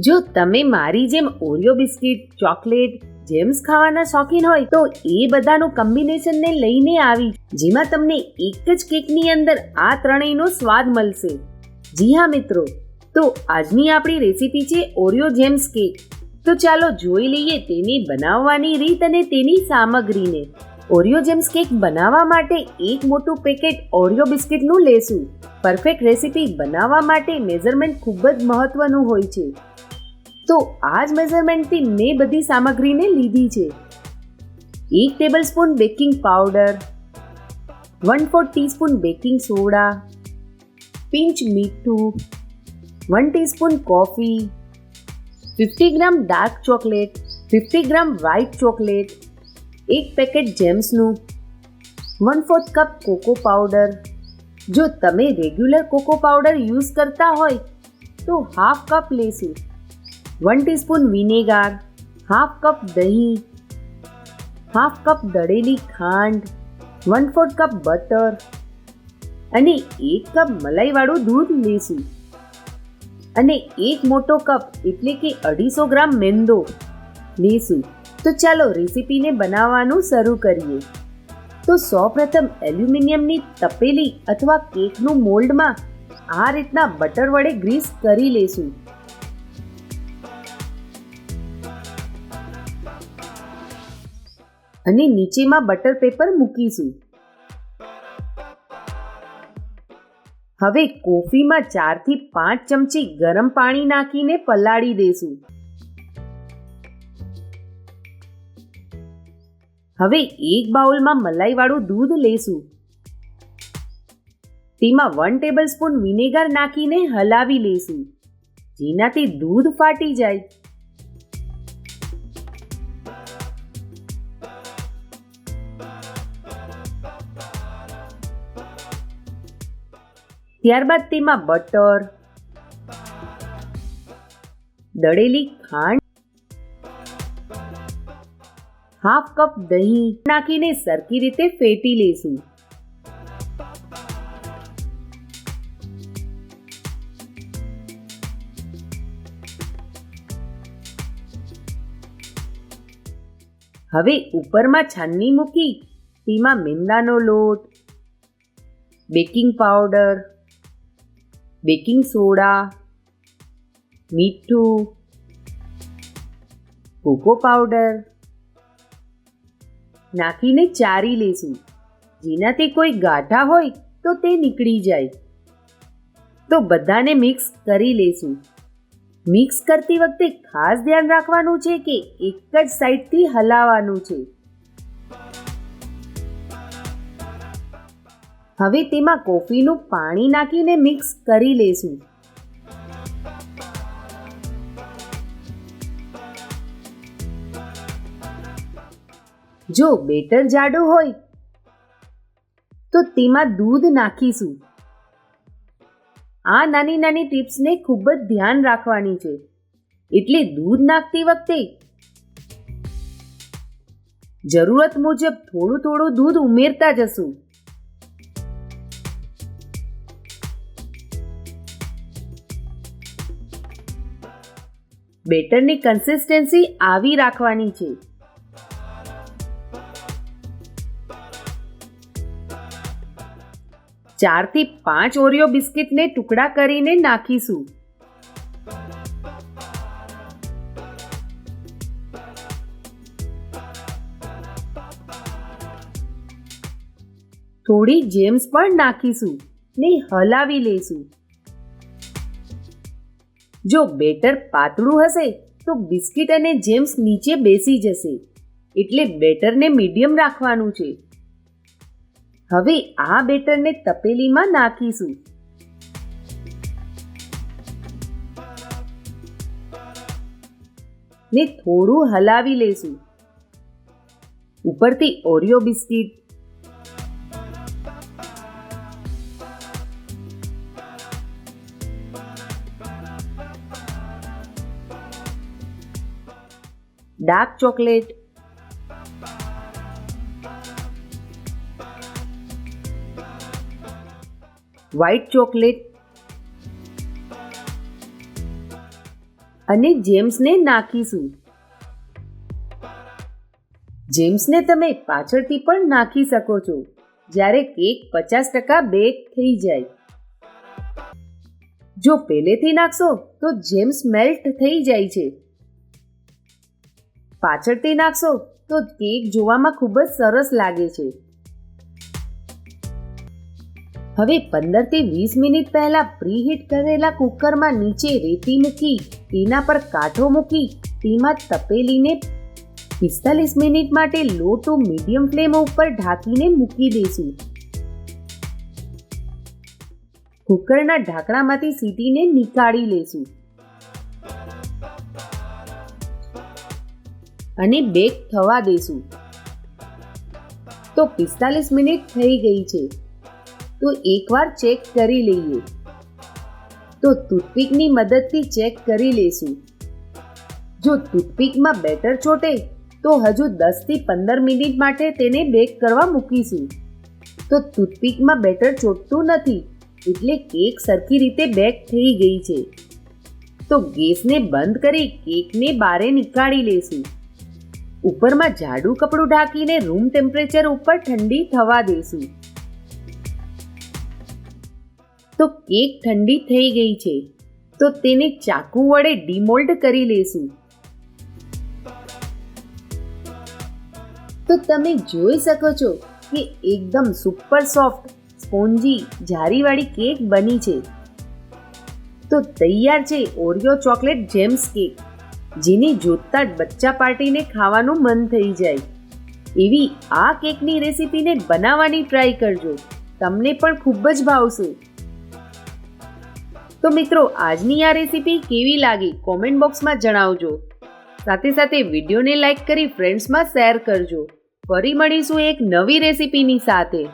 જો તમે મારી જેમ ઓરિયો બિસ્કિટ, ચોકલેટ, જેમ્સ ખાવાના શોખીન હોય તો એ બધાનું કોમ્બિનેશનને લઈને આવી, જેમાં તમને એક જ કેકની અંદર આ ત્રણેયનો સ્વાદ મળશે. જી હા મિત્રો, તો આજની આપણી રેસીપી છે ઓરિયો જેમ્સ કેક. તો ચાલો જોઈ લઈએ તેની બનાવવાની રીત અને તેની સામગ્રીને. ઓરિયો જેમ્સ કેક બનાવવા માટે એક મોટું પેકેટ ઓરિયો બિસ્કિટનું લેશું. પરફેક્ટ રેસીપી બનાવવા માટે મેઝરમેન્ટ ખૂબ જ મહત્વનું હોય છે. તો આ જ મેઝરમેન્ટથી મેં બધી સામગ્રીને લીધી છે. 1 tablespoon baking powder, 1/4 teaspoon baking soda, pinch મીઠું, 1 teaspoon coffee, 50 gram dark chocolate, 50 gram white chocolate, 1 packet જેમ્સનું, 1/4 કપ કોકો પાવડર. જો તમે રેગ્યુલર કોકો પાવડર યુઝ કરતા હોય તો હાફ કપ લેશું. 1 ટીસ્પૂન વિનેગાર, હાફ કપ દહીં, હાફ કપ દળેલી ખાંડ, 1/4 કપ બટર અને 1 કપ મલાઈવાળું દૂધ લેશું. અને 1 મોટો કપ એટલે કે 250 ગ્રામ મેંદો લેશું. તો ચાલો રેસીપીને બનાવવાનું શરૂ કરીએ. તો સૌપ્રથમ એલ્યુમિનિયમની તપેલી અથવા કેકનું મોલ્ડમાં આ રીતના બટર વડે ગ્રીસ કરી લેશું. અને નીચેમાં બટર પેપર મૂકીશું. હવે કોફીમાં 4 થી 5 ચમચી ગરમ પાણી નાખીને પલાળી દેશું. હવે એક બાઉલમાં મલાઈવાળું દૂધ લેશું. તેમાં 1 ટેબલસ્પૂન વિનેગર નાખીને હલાવી લેશું, જેનાથી દૂધ ફાટી જાય. ત્યારબાદ તેમાં બટર, દળેલી ખાંડ, હાફ કપ દહીં નાખીને સરખી રીતે ફેટી લેશું. હવે ઉપરમાં છાનની મૂકી તેમાં મેંદાનો લોટ, બેકિંગ પાવડર, બેકિંગ સોડા, મીઠું, કોકો પાવડર નાખીને ચારી લેશું, જેનાથી કોઈ ગાંઠા હોય તો તે નીકળી જાય. તો બધાને મિક્સ કરી લેશું. મિક્સ કરતી વખતે ખાસ ધ્યાન રાખવાનું છે કે એક જ સાઈડથી હલાવવાનું છે. હવે તેમાં કોફીનું પાણી નાખીને મિક્સ કરી લેશું. જો બેટર જાડું હોય તો તેમાં દૂધ નાખીશું. આ નાની નાની ટિપ્સને ખૂબ જ ધ્યાન રાખવાની છે, એટલે દૂધ નાખતી વખતે જરૂરત મુજબ થોડું થોડું દૂધ ઉમેરતા જશું. બેટરની કન્સિસ્ટન્સી આવી રાખવાની છે. ચાર થી 5 ઓરિયો બિસ્કિટને ટુકડા કરીને નાખીશું. થોડી જેમ્સ પણ નાખીશું ને હલાવી લેશું. જો બેટર પાતળું હશે તો બિસ્કિટ અને જેમ્સ નીચે બેસી જશે, એટલે બેટરને મીડિયમ રાખવાનું છે. હવે આ બેટરને તપેલીમાં નાખીશું. ને થોડું હલાવી લેશું. ઉપરથી Oreo biscuit, dark chocolate, white chocolate અને જેમ્સને નાખીશું. જેમ્સને તમે પાછળથી પણ નાખી શકો છો જ્યારે કેક 50% બેક થઈ જાય. જો પહેલેથી નાખશો તો જેમ્સ મેલ્ટ થઈ જાય છે. પાછળથી નાખશો તો કેક જોવામાં ખૂબ જ સરસ લાગે છે. હવે 15 થી 20 મિનિટ પહેલા પ્રીહીટ કરેલા કુકરમાં નીચે રેતી મૂકી તેના પર કાંઠો મૂકી તેમાં તપેલીને 45 મિનિટ માટે લો ટુ મીડિયમ ફ્લેમ ઉપર ઢાંકીને મૂકી દઈશું. કુકરના ઢાંકણામાંથી સીટીને નીકાળી લેશું અને બેક થવા દેશું. તો 45 મિનિટ થઈ ગઈ છે. તો એકવાર ચેક કરી લઈએ. તો ટૂથપીકની મદદથી ચેક કરી લેશું. જો ટૂથપીકમાં બેટર ચોટે તો હજુ 10 થી 15 મિનિટ માટે તેને બેક કરવા મૂકીશું. તો ટૂથપીકમાં બેટર ચોટતું નથી એટલે કેક સરખી રીતે બેક થઈ ગઈ છે. તો ગેસને બંધ કરી કેકને બહાર નીકાળી લેશું. ઉપરમાં જાડું કપડું ઢાંકીને રૂમ ટેમ્પરેચર ઉપર ઠંડી થવા દેશું. તો કેક ઠંડી થઈ ગઈ છે. તો તેને ચાકુ વડે ડીમોલ્ડ કરી લેશું. તો તમે જોઈ શકો છો કે એકદમ સુપર સોફ્ટ સ્પોન્જી જારીવાળી કેક બની છે. તો તૈયાર છે ઓરિયો ચોકલેટ જેમ્સ કેક, જેને જોતા જ બચ્ચા પાર્ટીને ખાવાનું મન થઈ જાય. એવી આ કેકની રેસીપીને બનાવવાની ટ્રાય કરજો, તમને પણ ખૂબ જ ભાવશે. તો મિત્રો, આજની આ રેસીપી કેવી લાગી કોમેન્ટ બોક્સમાં જણાવજો. સાથે સાથે વિડીયોને લાઈક કરી ફ્રેન્ડ્સમાં શેર કરજો. ફરી મળીશું એક નવી રેસીપીની સાથે.